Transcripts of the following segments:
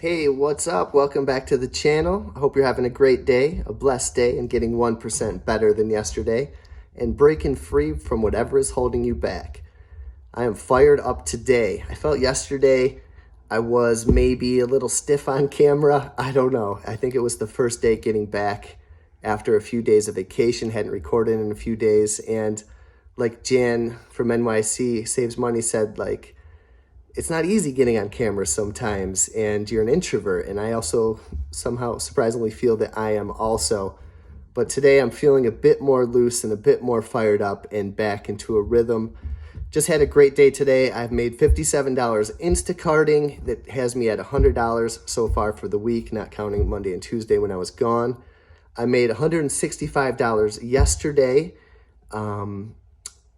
Hey, what's up? Welcome back to the channel. I hope you're having a great day, a blessed day, and getting 1% better than yesterday, and breaking free from whatever is holding you back. I am fired up today. I felt yesterday I was maybe a little stiff on camera. I don't know. I think it was the first day getting back after a few days of vacation, hadn't recorded in a few days, and like Jan from NYC Saves Money said, it's not easy getting on camera sometimes, and you're an introvert. And I also somehow surprisingly feel that I am also. But today I'm feeling a bit more loose and a bit more fired up and back into a rhythm. Just had a great day today. I've made $57 Instacarting. That has me at $100 so far for the week, not counting Monday and Tuesday when I was gone. I made $165 yesterday.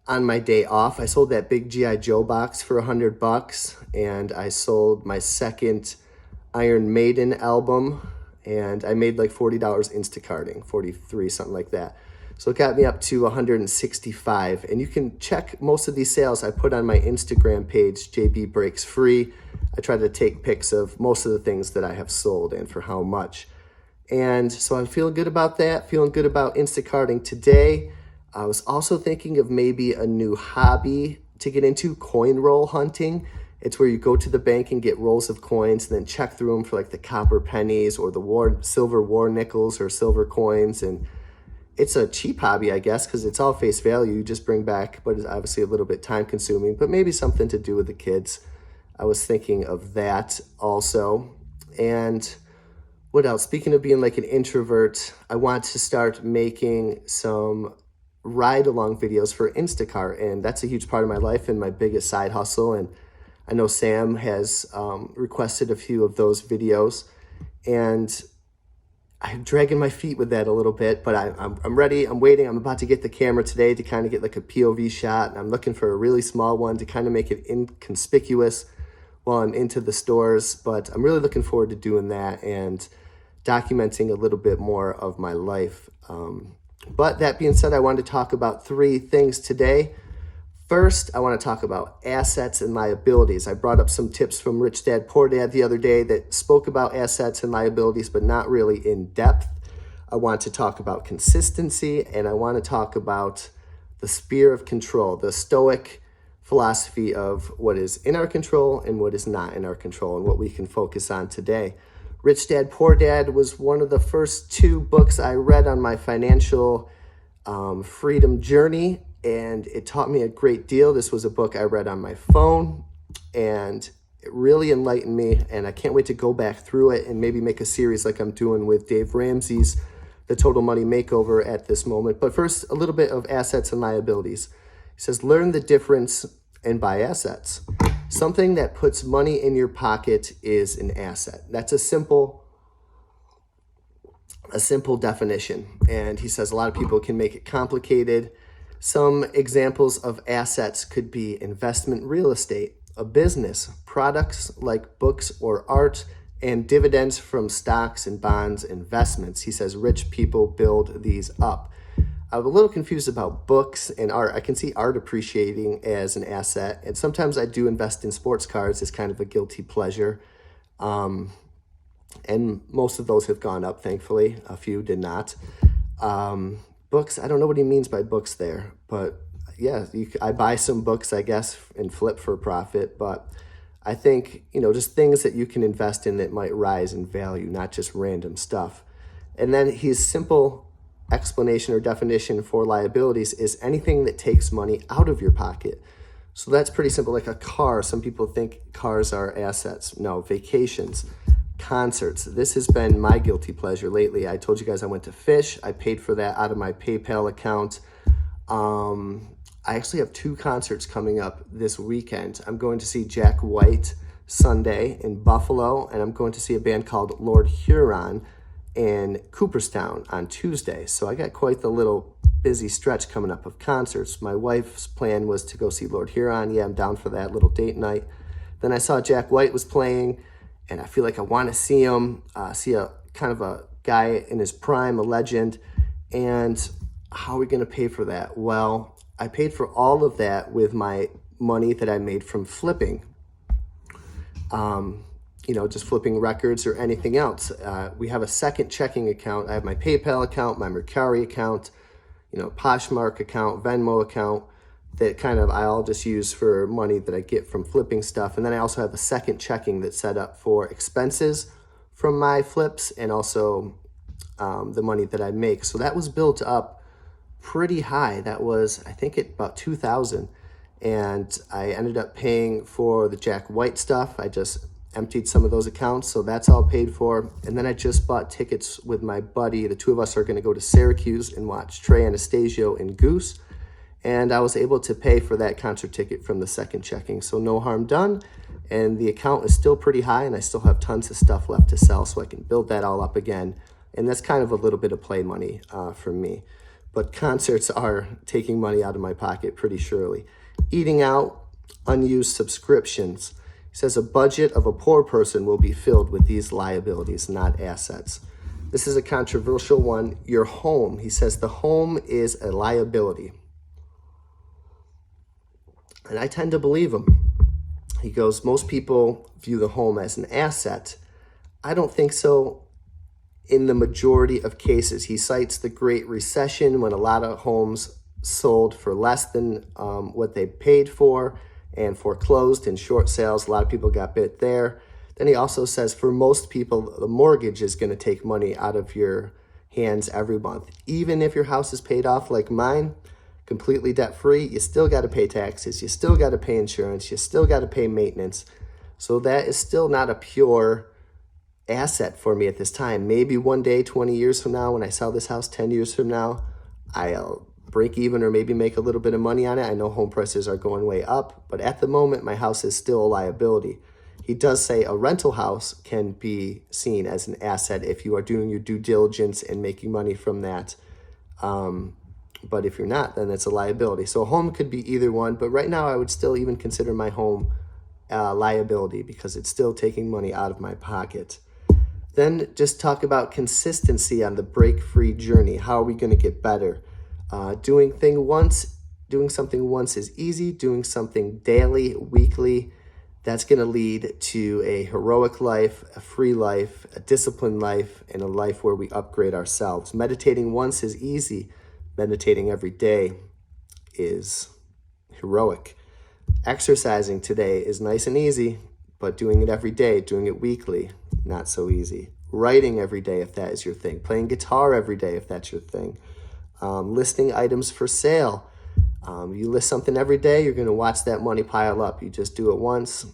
On my day off, I sold that big G.I. Joe box for $100, and I sold my second Iron Maiden album, and I made like $40 Instacarting, 43, something like that. So it got me up to 165, and you can check most of these sales I put on my Instagram page, JB Breaks Free. I try to take pics of most of the things that I have sold and for how much. And so I'm feeling good about that, feeling good about Instacarting today. I was also thinking of maybe a new hobby to get into, coin roll hunting. It's where you go to the bank and get rolls of coins and then check through them for like the copper pennies or the silver war nickels or silver coins. And it's a cheap hobby, I guess, because it's all face value. You just bring back, but it's obviously a little bit time consuming, but maybe something to do with the kids. I was thinking of that also. And what else? Speaking of being like an introvert, I want to start making some ride along videos for Instacart, and that's a huge part of my life and my biggest side hustle. And I know Sam has requested a few of those videos, and I'm dragging my feet with that a little bit, but I'm ready. I'm waiting. I'm about to get the camera today to kind of get like a POV shot, and I'm looking for a really small one to kind of make it inconspicuous while I'm into the stores. But I'm really looking forward to doing that and documenting a little bit more of my life. But that being said, I wanted to talk about three things today. First, I want to talk about assets and liabilities. I brought up some tips from Rich Dad Poor Dad the other day that spoke about assets and liabilities, but not really in depth. I want to talk about consistency, and I want to talk about the sphere of control, the Stoic philosophy of what is in our control and what is not in our control, and what we can focus on today. Rich Dad Poor Dad was one of the first two books I read on my financial freedom journey, and it taught me a great deal. This was a book I read on my phone, and it really enlightened me, and I can't wait to go back through it and maybe make a series like I'm doing with Dave Ramsey's The Total Money Makeover at this moment. But first, a little bit of assets and liabilities. He says, learn the difference and buy assets. Something that puts money in your pocket is an asset. That's a simple definition. And he says a lot of people can make it complicated. Some examples of assets could be investment real estate, a business, products like books or art, and dividends from stocks and bonds investments. He says rich people build these up. I'm a little confused about books and art. I can see art appreciating as an asset, and sometimes I do invest in sports cards as kind of a guilty pleasure. And most of those have gone up, thankfully. A few did not. Books, I don't know what he means by books there, but yeah, I buy some books, I guess, and flip for profit. But I think, just things that you can invest in that might rise in value, not just random stuff. And then his simple explanation or definition for liabilities is anything that takes money out of your pocket. So that's pretty simple, like a car. Some people think cars are assets. No, vacations, concerts. This has been my guilty pleasure lately. I told you guys I went to Fish. I paid for that out of my PayPal account. I actually have two concerts coming up this weekend. I'm going to see Jack White Sunday in Buffalo, and I'm going to see a band called Lord Huron in Cooperstown on Tuesday. So I got quite the little busy stretch coming up of concerts. My wife's plan was to go see Lord Huron. Yeah, I'm down for that little date night. Then I saw Jack White was playing, and I feel like I want to see him, see a kind of a guy in his prime, a legend. And how are we going to pay for that? Well, I paid for all of that with my money that I made from flipping. just flipping records or anything else. We have a second checking account. I have my PayPal account, my Mercari account, Poshmark account, Venmo account that I'll just use for money that I get from flipping stuff. And then I also have a second checking that's set up for expenses from my flips and also the money that I make. So that was built up pretty high. That was, I think, at about 2,000. And I ended up paying for the Jack White stuff. I just emptied some of those accounts, so that's all paid for. And then I just bought tickets with my buddy. The two of us are going to go to Syracuse and watch Trey Anastasio and Goose. And I was able to pay for that concert ticket from the second checking. So no harm done. And the account is still pretty high, and I still have tons of stuff left to sell, so I can build that all up again. And that's kind of a little bit of play money for me. But concerts are taking money out of my pocket pretty surely. Eating out, unused subscriptions. He says a budget of a poor person will be filled with these liabilities, not assets. This is a controversial one. Your home, he says the home is a liability. And I tend to believe him. He goes, most people view the home as an asset. I don't think so in the majority of cases. He cites the Great Recession when a lot of homes sold for less than what they paid for and foreclosed in short sales. A lot of people got bit there. Then he also says for most people, the mortgage is going to take money out of your hands every month. Even if your house is paid off like mine, completely debt-free, you still got to pay taxes. You still got to pay insurance. You still got to pay maintenance. So that is still not a pure asset for me at this time. Maybe one day, 20 years from now, when I sell this house, 10 years from now, I'll break even or maybe make a little bit of money on it. I know home prices are going way up, but at the moment, my house is still a liability. He does say a rental house can be seen as an asset if you are doing your due diligence and making money from that. But if you're not, then it's a liability. So a home could be either one, but right now I would still even consider my home a liability because it's still taking money out of my pocket. Then just talk about consistency on the break-free journey. How are we going to get better? Doing something once is easy. Doing something daily, weekly, that's going to lead to a heroic life, a free life, a disciplined life, and a life where we upgrade ourselves. Meditating once is easy. Meditating every day is heroic. Exercising today is nice and easy, but doing it every day, doing it weekly, not so easy. Writing every day if that is your thing. Playing guitar every day if that's your thing. Listing items for sale. You list something every day, you're going to watch that money pile up. You just do it once,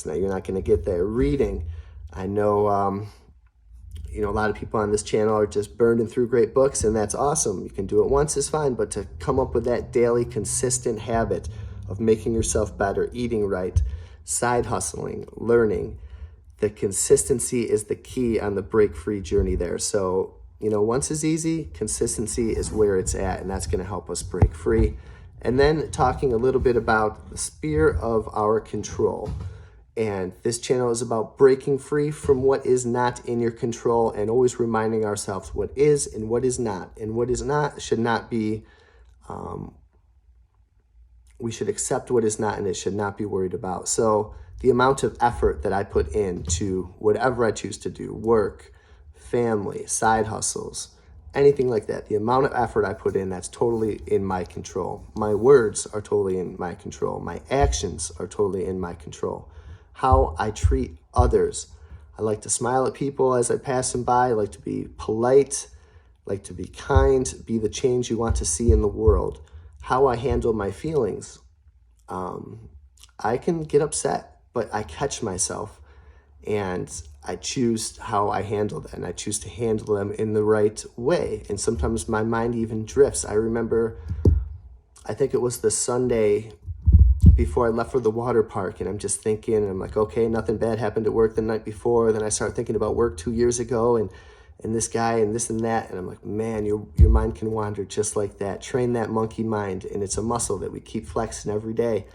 you're not going to get there. Reading. I know a lot of people on this channel are just burning through great books, and that's awesome. You can do it once is fine, but to come up with that daily consistent habit of making yourself better, eating right, side hustling, learning, the consistency is the key on the break-free journey there. So, once is easy, consistency is where it's at, and that's going to help us break free. And then talking a little bit about the sphere of our control. And this channel is about breaking free from what is not in your control and always reminding ourselves what is and what is not. And what is not should not be, we should accept what is not, and it should not be worried about. So the amount of effort that I put into whatever I choose to do, work, family, side hustles, anything like that, the amount of effort I put in, that's totally in my control. My words are totally in my control. My actions are totally in my control. How I treat others. I like to smile at people as I pass them by. I like to be polite, like to be kind, be the change you want to see in the world. How I handle my feelings. I can get upset, but I catch myself and I choose how I handle them, and I choose to handle them in the right way. And sometimes my mind even drifts. I remember, I think it was the Sunday before I left for the water park, and I'm just thinking, and I'm like, okay, nothing bad happened at work the night before. Then I start thinking about work 2 years ago and this guy and this and that. And I'm like, man, your mind can wander just like that. Train that monkey mind. And it's a muscle that we keep flexing every day.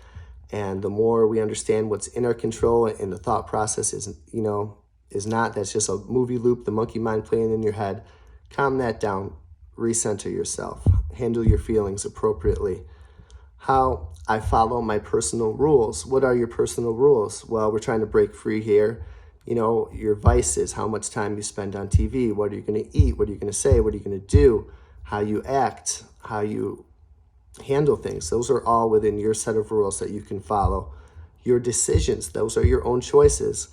And the more we understand what's in our control and the thought process is not, that's just a movie loop, the monkey mind playing in your head. Calm that down, recenter yourself, handle your feelings appropriately. How I follow my personal rules. What are your personal rules? Well, we're trying to break free here. your vices, how much time you spend on TV, what are you going to eat, what are you going to say, what are you going to do, how you act, how you handle things. Those are all within your set of rules that you can follow. Your decisions, those are your own choices.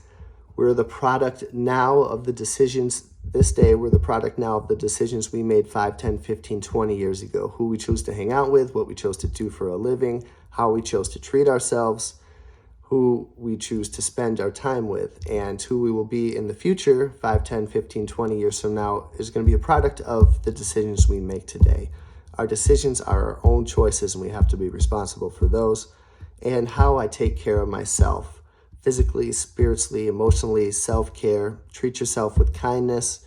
We're the product now of the decisions this day. We're the product now of the decisions we made 5, 10, 15, 20 years ago. Who we chose to hang out with, what we chose to do for a living, how we chose to treat ourselves, who we choose to spend our time with, and who we will be in the future 5, 10, 15, 20 years from now is going to be a product of the decisions we make today. Our decisions are our own choices, and we have to be responsible for those. And how I take care of myself, physically, spiritually, emotionally, self-care. Treat yourself with kindness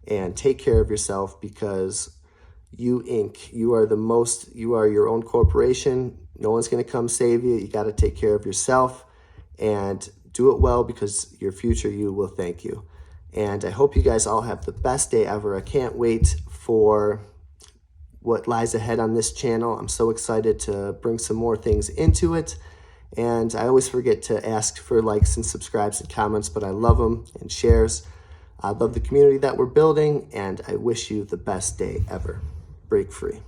and take care of yourself, because you Inc. You are your own corporation. No one's going to come save you. You got to take care of yourself and do it well, because your future you will thank you. And I hope you guys all have the best day ever. I can't wait for what lies ahead on this channel. I'm so excited to bring some more things into it. And I always forget to ask for likes and subscribes and comments, but I love them, and shares. I love the community that we're building, and I wish you the best day ever. Break free.